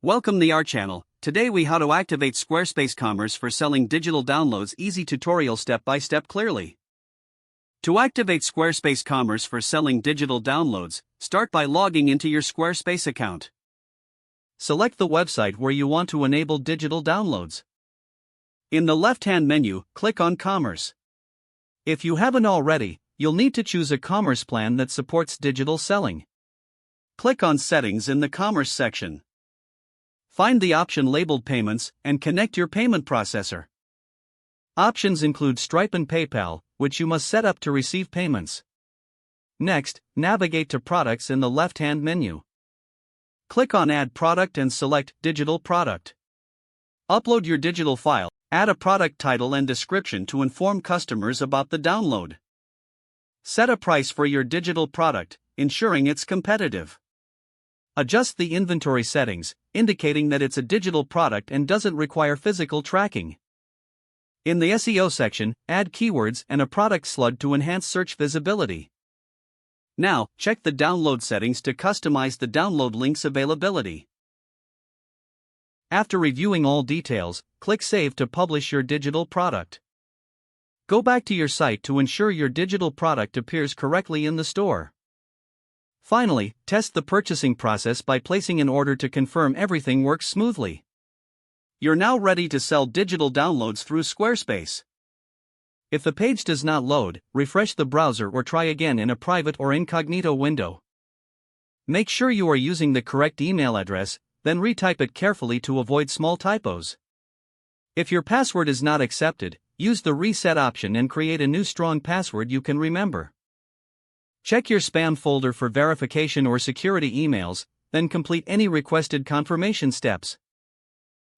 Welcome to our channel. Today we how to activate Squarespace Commerce for selling digital downloads. Easy tutorial step by step clearly. To activate Squarespace Commerce for selling digital downloads, start by logging into your Squarespace account. Select the website where you want to enable digital downloads. In the left-hand menu, click on Commerce. If you haven't already, you'll need to choose a commerce plan that supports digital selling. Click on Settings in the Commerce section. Find the option labeled Payments and connect your payment processor. Options include Stripe and PayPal, which you must set up to receive payments. Next, navigate to Products in the left-hand menu. Click on Add Product and select Digital Product. Upload your digital file, add a product title and description to inform customers about the download. Set a price for your digital product, ensuring it's competitive. Adjust the inventory settings, indicating that it's a digital product and doesn't require physical tracking. In the SEO section, add keywords and a product slug to enhance search visibility. Now, check the download settings to customize the download link's availability. After reviewing all details, click Save to publish your digital product. Go back to your site to ensure your digital product appears correctly in the store. Finally, test the purchasing process by placing an order to confirm everything works smoothly. You're now ready to sell digital downloads through Squarespace. If the page does not load, refresh the browser or try again in a private or incognito window. Make sure you are using the correct email address, then retype it carefully to avoid small typos. If your password is not accepted, use the reset option and create a new strong password you can remember. Check your spam folder for verification or security emails, then complete any requested confirmation steps.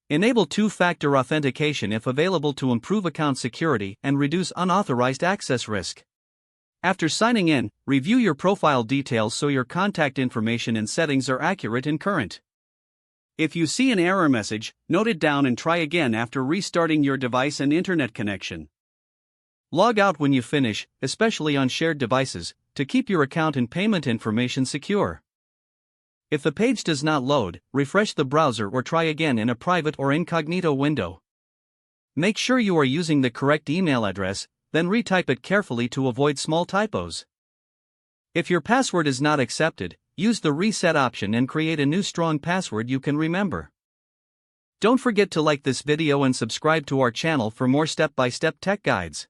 Enable two-factor authentication if available to improve account security and reduce unauthorized access risk. After signing in, review your profile details so your contact information and settings are accurate and current. If you see an error message, note it down and try again after restarting your device and internet connection. Log out when you finish, especially on shared devices, to keep your account and payment information secure. If the page does not load, refresh the browser or try again in a private or incognito window. Make sure you are using the correct email address, then retype it carefully to avoid small typos. If your password is not accepted, use the reset option and create a new strong password you can remember. Don't forget to like this video and subscribe to our channel for more step-by-step tech guides.